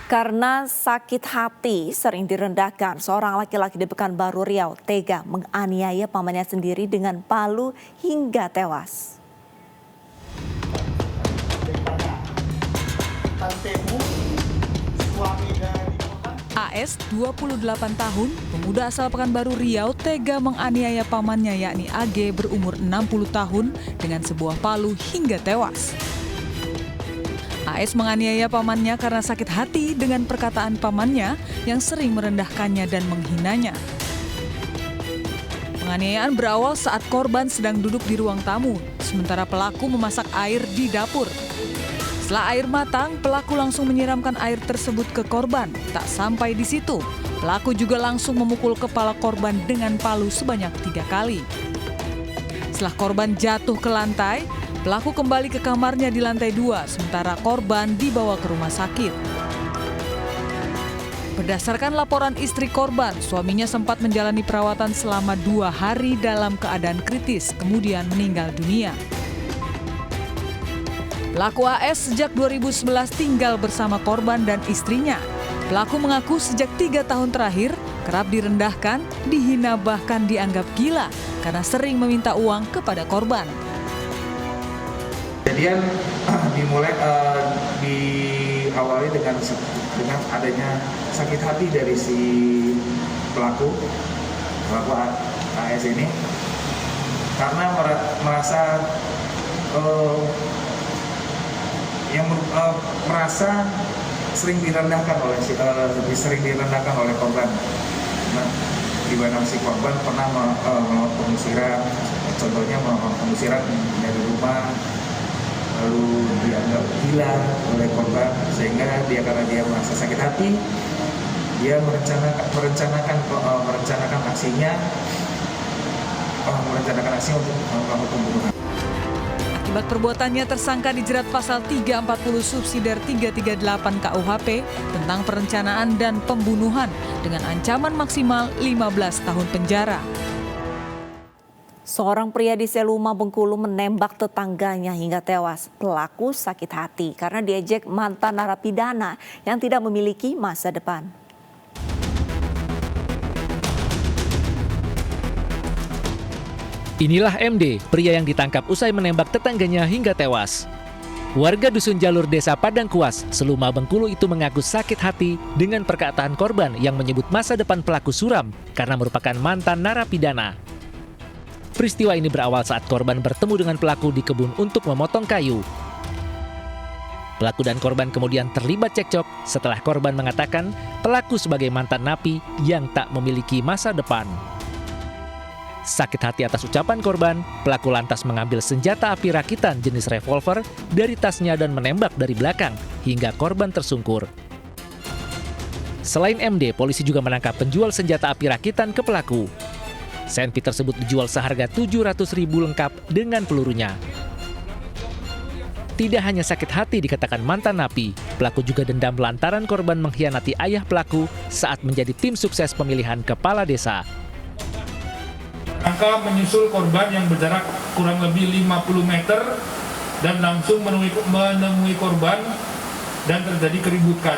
Karena sakit hati sering direndahkan, seorang laki-laki di Pekanbaru Riau tega menganiaya pamannya sendiri dengan palu hingga tewas. AS, 28 tahun, pemuda asal Pekanbaru Riau tega menganiaya pamannya yakni AG berumur 60 tahun dengan sebuah palu hingga tewas. AS menganiaya pamannya karena sakit hati dengan perkataan pamannya yang sering merendahkannya dan menghinanya. Penganiayaan berawal saat korban sedang duduk di ruang tamu, sementara pelaku memasak air di dapur. Setelah air matang, pelaku langsung menyiramkan air tersebut ke korban. Tak sampai di situ, pelaku juga langsung memukul kepala korban dengan palu sebanyak 3 kali. Setelah korban jatuh ke lantai, pelaku kembali ke kamarnya di lantai 2, sementara korban dibawa ke rumah sakit. Berdasarkan laporan istri korban, suaminya sempat menjalani perawatan selama 2 hari dalam keadaan kritis, kemudian meninggal dunia. Pelaku AS sejak 2011 tinggal bersama korban dan istrinya. Pelaku mengaku sejak 3 tahun terakhir kerap direndahkan, dihina bahkan dianggap gila karena sering meminta uang kepada korban. Kejadian diawali dengan adanya sakit hati dari si pelaku AS ini karena merasa sering direndahkan oleh korban. Nah, di mana si korban pernah melakukan pengusiran, contohnya melakukan pengusiran dari rumah, lalu dianggap gila oleh korban, sehingga karena dia merasa sakit hati, dia merencanakan aksinya untuk melakukan pembunuhan. Akibat perbuatannya, tersangka dijerat pasal 340 subsidiar 338 KUHP tentang perencanaan dan pembunuhan dengan ancaman maksimal 15 tahun penjara. Seorang pria di Seluma, Bengkulu menembak tetangganya hingga tewas. Pelaku sakit hati karena diejek mantan narapidana yang tidak memiliki masa depan. Inilah MD, pria yang ditangkap usai menembak tetangganya hingga tewas. Warga Dusun Jalur Desa Padangkuas, Seluma, Bengkulu itu mengaku sakit hati dengan perkataan korban yang menyebut masa depan pelaku suram karena merupakan mantan narapidana. Peristiwa ini berawal saat korban bertemu dengan pelaku di kebun untuk memotong kayu. Pelaku dan korban kemudian terlibat cekcok setelah korban mengatakan pelaku sebagai mantan napi yang tak memiliki masa depan. Sakit hati atas ucapan korban, pelaku lantas mengambil senjata api rakitan jenis revolver dari tasnya dan menembak dari belakang hingga korban tersungkur. Selain MD, polisi juga menangkap penjual senjata api rakitan ke pelaku. Senpi tersebut dijual seharga 700.000 lengkap dengan pelurunya. Tidak hanya sakit hati dikatakan mantan napi, pelaku juga dendam lantaran korban mengkhianati ayah pelaku saat menjadi tim sukses pemilihan kepala desa. Tersangka menyusul korban yang berjarak kurang lebih 50 meter dan langsung menemui korban dan terjadi keributan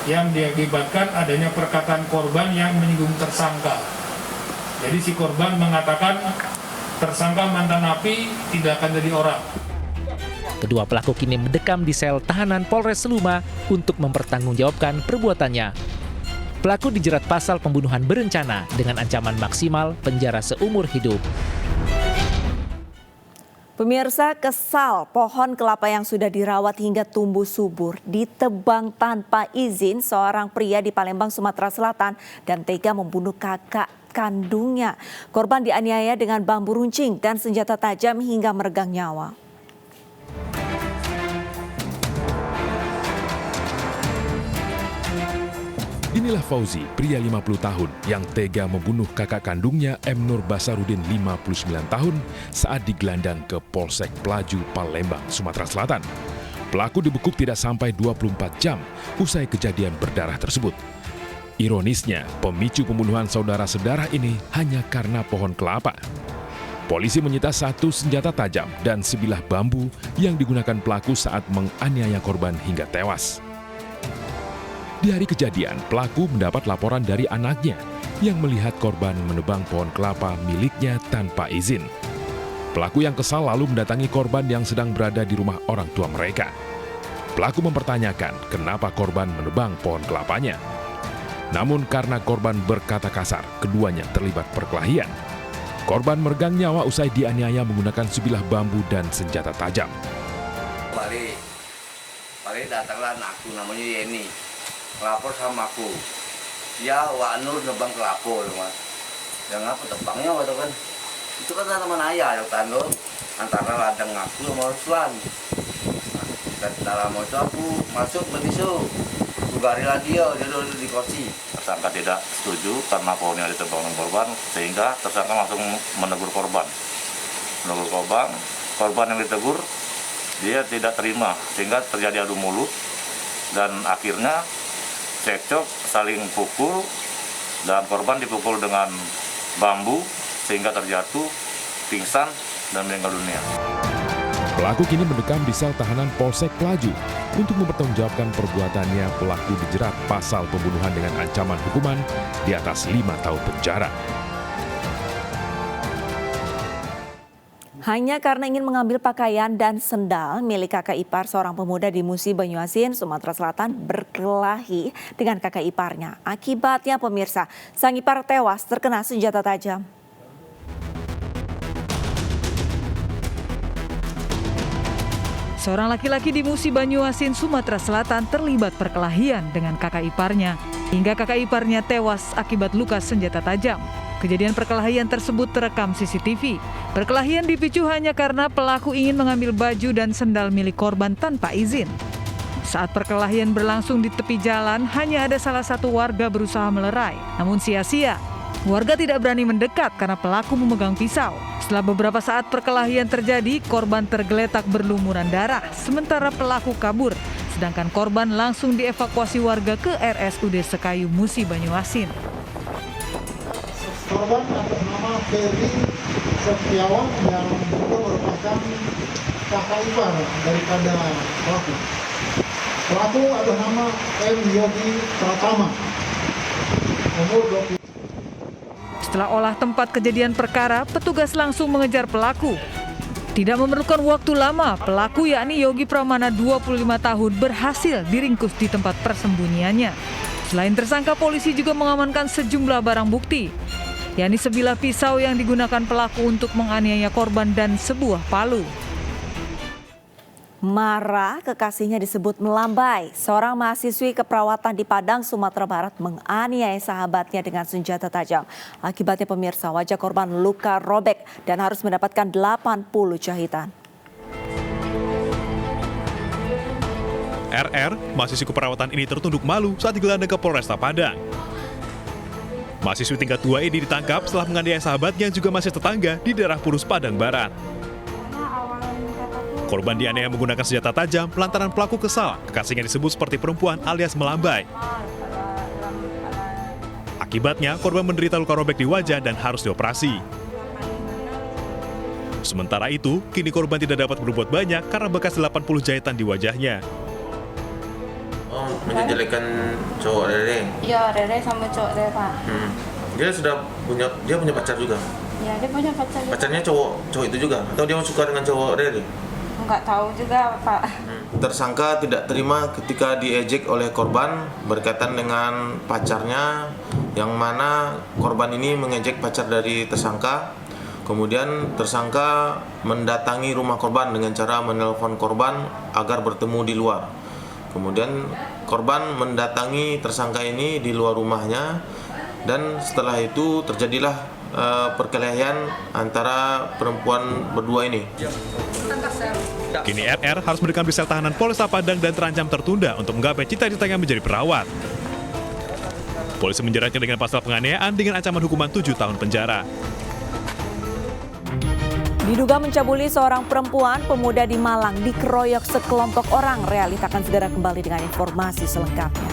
yang diakibatkan adanya perkataan korban yang menyinggung tersangka. Jadi si korban mengatakan tersangka mantan napi tidak akan jadi orang. Kedua pelaku kini mendekam di sel tahanan Polres Seluma untuk mempertanggungjawabkan perbuatannya. Pelaku dijerat pasal pembunuhan berencana dengan ancaman maksimal penjara seumur hidup. Pemirsa, kesal pohon kelapa yang sudah dirawat hingga tumbuh subur ditebang tanpa izin seorang pria di Palembang, Sumatera Selatan dan tega membunuh kakak kandungnya. Korban dianiaya dengan bambu runcing dan senjata tajam hingga meregang nyawa. Inilah Fauzi, pria 50 tahun yang tega membunuh kakak kandungnya M. Nur Basarudin 59 tahun saat digelandang ke Polsek Pelaju, Palembang, Sumatera Selatan. Pelaku dibekuk tidak sampai 24 jam usai kejadian berdarah tersebut. Ironisnya, pemicu pembunuhan saudara-saudara ini hanya karena pohon kelapa. Polisi menyita 1 senjata tajam dan sebilah bambu yang digunakan pelaku saat menganiaya korban hingga tewas. Di hari kejadian, pelaku mendapat laporan dari anaknya yang melihat korban menebang pohon kelapa miliknya tanpa izin. Pelaku yang kesal lalu mendatangi korban yang sedang berada di rumah orang tua mereka. Pelaku mempertanyakan kenapa korban menebang pohon kelapanya. Namun karena korban berkata kasar, keduanya terlibat perkelahian. Korban meregang nyawa usai dianiaya menggunakan sebilah bambu dan senjata tajam. Balik datanglah anakku namanya Yeni, lapor sama aku. Dia Wak Nur nebang kelapa, mas. Yang apa tebangnya waktu kan? Itu kan teman ayah yang tandon antara ladang aku sama Ruslan. Dan dalam itu aku masuk begitu, aku gari lagi dia duduk di kursi. Tersangka tidak setuju karena pohonnya ditebang oleh korban, sehingga tersangka langsung menegur korban. Korban yang ditegur, dia tidak terima, sehingga terjadi adu mulut, dan akhirnya cekcok, saling pukul, dan korban dipukul dengan bambu, sehingga terjatuh, pingsan, dan meninggal dunia. Pelaku kini mendekam di sel tahanan Polsek Pelaju. Untuk mempertanggungjawabkan perbuatannya, pelaku dijerat pasal pembunuhan dengan ancaman hukuman di atas 5 tahun penjara. Hanya karena ingin mengambil pakaian dan sendal milik kakak ipar seorang pemuda di Musi Banyuasin, Sumatera Selatan berkelahi dengan kakak iparnya. Akibatnya pemirsa, sang ipar tewas terkena senjata tajam. Seorang laki-laki di Musi Banyuasin, Sumatera Selatan terlibat perkelahian dengan kakak iparnya. Hingga kakak iparnya tewas akibat luka senjata tajam. Kejadian perkelahian tersebut terekam CCTV. Perkelahian dipicu hanya karena pelaku ingin mengambil baju dan sendal milik korban tanpa izin. Saat perkelahian berlangsung di tepi jalan, hanya ada salah satu warga berusaha melerai, namun sia-sia. Warga tidak berani mendekat karena pelaku memegang pisau. Setelah beberapa saat perkelahian terjadi, korban tergeletak berlumuran darah, sementara pelaku kabur. Sedangkan korban langsung dievakuasi warga ke RSUD Sekayu Musi Banyuasin. Korban atas nama Ferry Setiawan yang juga merupakan kakak ipar daripada pelaku. Pelaku adalah nama M. Yogi Pratama, umur 20. Setelah olah tempat kejadian perkara, petugas langsung mengejar pelaku. Tidak memerlukan waktu lama, pelaku yakni Yogi Pramana 25 tahun berhasil diringkus di tempat persembunyiannya. Selain tersangka, polisi juga mengamankan sejumlah barang bukti, yakni sebilah pisau yang digunakan pelaku untuk menganiaya korban dan sebuah palu. Marah, kekasihnya disebut melambai. Seorang mahasiswi keperawatan di Padang, Sumatera Barat menganiaya sahabatnya dengan senjata tajam. Akibatnya pemirsa, wajah korban luka robek dan harus mendapatkan 80 jahitan. RR, mahasiswi keperawatan ini tertunduk malu saat digelandang ke Polresta Padang. Mahasiswi tingkat 2 ini ditangkap setelah menganiaya sahabatnya yang juga masih tetangga di daerah Purus, Padang Barat. Korban dianiaya menggunakan senjata tajam lantaran pelaku kesal. Kekasihnya disebut seperti perempuan alias melambai. Akibatnya, korban menderita luka robek di wajah dan harus dioperasi. Sementara itu, kini korban tidak dapat berbuat banyak karena bekas 80 jahitan di wajahnya. Oh, menjelekkan cowok Rere? Iya, Rere sama cowok Rere, Pak. Dia punya pacar juga? Iya, dia punya pacar juga. Pacarnya cowok itu juga? Atau dia suka dengan cowok Rere? Enggak tahu juga, Pak. Tersangka tidak terima ketika diejek oleh korban berkaitan dengan pacarnya, yang mana korban ini mengejek pacar dari tersangka. Kemudian tersangka mendatangi rumah korban dengan cara menelpon korban agar bertemu di luar. Kemudian korban mendatangi tersangka ini di luar rumahnya, dan setelah itu terjadilah perkelahian antara perempuan berdua ini. Kini RR harus mendekam di sel tahanan Polresta Padang dan terancam tertunda untuk menggapai cita-citanya menjadi perawat. Polisi menjeratnya dengan pasal penganiayaan dengan ancaman hukuman 7 tahun penjara. Diduga mencabuli seorang perempuan, pemuda di Malang dikeroyok sekelompok orang. Realita akan segera kembali dengan informasi selengkapnya.